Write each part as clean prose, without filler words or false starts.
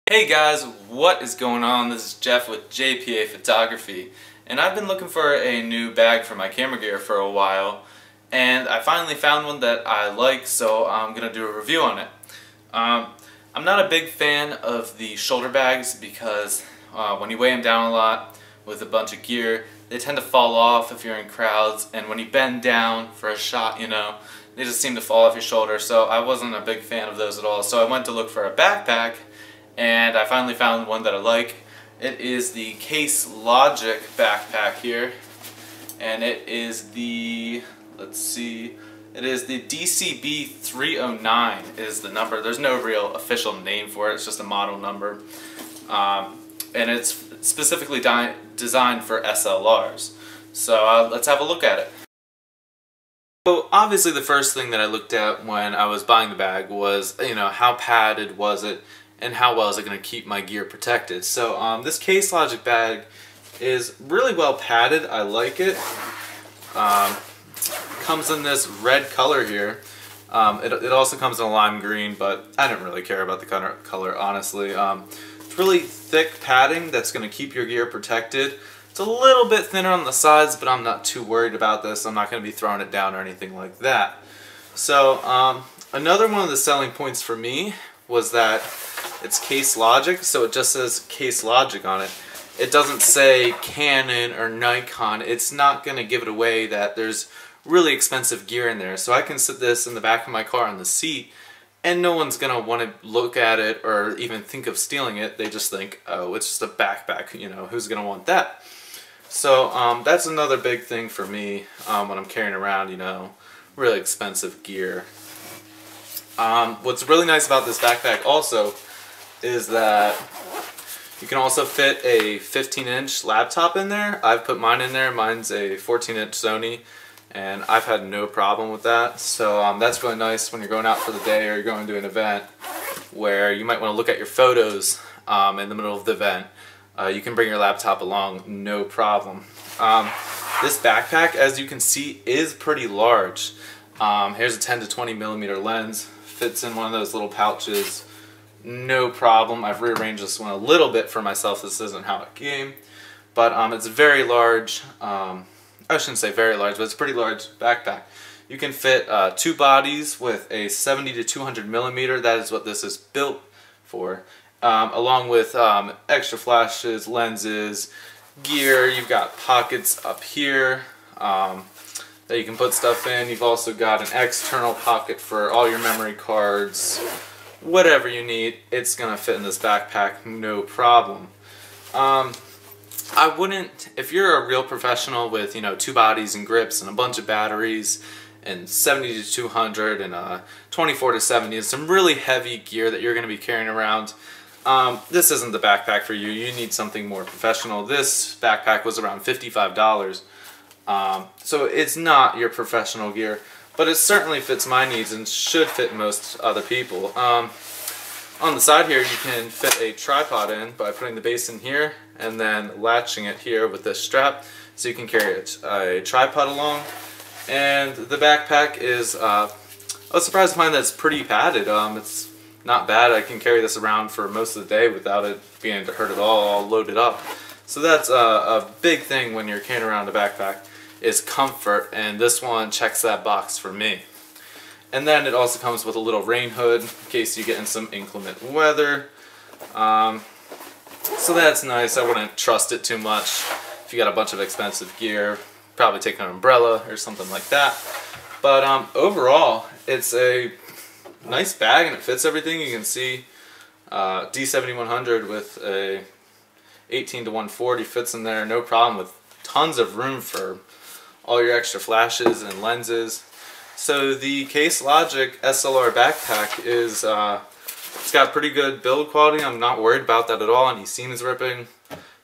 Hey guys, what is going on? This is Jeff with JPA Photography, and I've been looking for a new bag for my camera gear for a while, and I finally found one that I like, so I'm going to do a review on it. I'm not a big fan of the shoulder bags because when you weigh them down a lot with a bunch of gear, they tend to fall off if you're in crowds, and when you bend down for a shot, they just seem to fall off your shoulder, so I wasn't a big fan of those at all. So I went to look for a backpack, and I finally found one that I like. It is the Case Logic backpack here, and it is the, it is the DCB 309 is the number. There's no real official name for it, it's just a model number. And it's specifically designed for SLRs. So let's have a look at it. So obviously the first thing that I looked at when I was buying the bag was, how padded was it and how well is it going to keep my gear protected. So this Case Logic bag is really well padded. I like it. Comes in this red color here. It also comes in a lime green, but I didn't really care about the color honestly. It's really thick padding that's going to keep your gear protected. It's a little bit thinner on the sides, but I'm not too worried about this. I'm not going to be throwing it down or anything like that. So another one of the selling points for me was that it's Case Logic, so it just says Case Logic on it. It doesn't say Canon or Nikon. It's not going to give it away that there's really expensive gear in there. So I can sit this in the back of my car on the seat, and no one's going to want to look at it or even think of stealing it. They just think, oh, it's just a backpack, who's going to want that? So that's another big thing for me when I'm carrying around, really expensive gear. What's really nice about this backpack also is that you can also fit a 15-inch laptop in there. I've put mine in there. Mine's a 14-inch Sony, and I've had no problem with that. So that's really nice when you're going out for the day or you're going to an event where you might want to look at your photos in the middle of the event. You can bring your laptop along, no problem. This backpack, as you can see, is pretty large. Here's a 10 to 20 millimeter lens. Fits in one of those little pouches, no problem. I've rearranged this one a little bit for myself. This isn't how it came, but it's very large. I shouldn't say very large, but it's a pretty large backpack. You can fit two bodies with a 70 to 200 millimeter. That is what this is built for. Along with extra flashes, lenses, gear. You've got pockets up here that you can put stuff in. You've also got an external pocket for all your memory cards. Whatever you need, it's gonna fit in this backpack, no problem. I wouldn't, if you're a real professional with two bodies and grips and a bunch of batteries and 70 to 200 and 24 to 70 and some really heavy gear that you're gonna be carrying around, this isn't the backpack for you. You need something more professional. This backpack was around $55. So it's not your professional gear, but it certainly fits my needs and should fit most other people. On the side here, you can fit a tripod in by putting the base in here and then latching it here with this strap, so you can carry a tripod along. And the backpack is, I was surprised to find that it's pretty padded. It's not bad. I can carry this around for most of the day without it being hurt at all loaded up. So that's a big thing when you're carrying around a backpack, is comfort, and this one checks that box for me. And then it also comes with a little rain hood in case you get in some inclement weather. So that's nice. I wouldn't trust it too much. If you got a bunch of expensive gear, probably take an umbrella or something like that. But overall, it's a nice bag and it fits everything. You can see D7100 with a 18 to 140 fits in there, no problem, with tons of room for all your extra flashes and lenses. So the Case Logic SLR backpack is, it's got pretty good build quality. I'm not worried about that at all. Any seams ripping,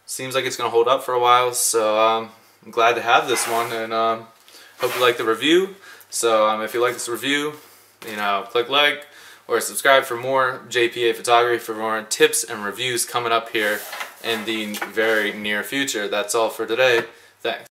seems like it's going to hold up for a while. So I'm glad to have this one, and hope you like the review. So if you like this review, click like or subscribe for more JPA photography, for more tips and reviews coming up here in the very near future. That's all for today. Thanks.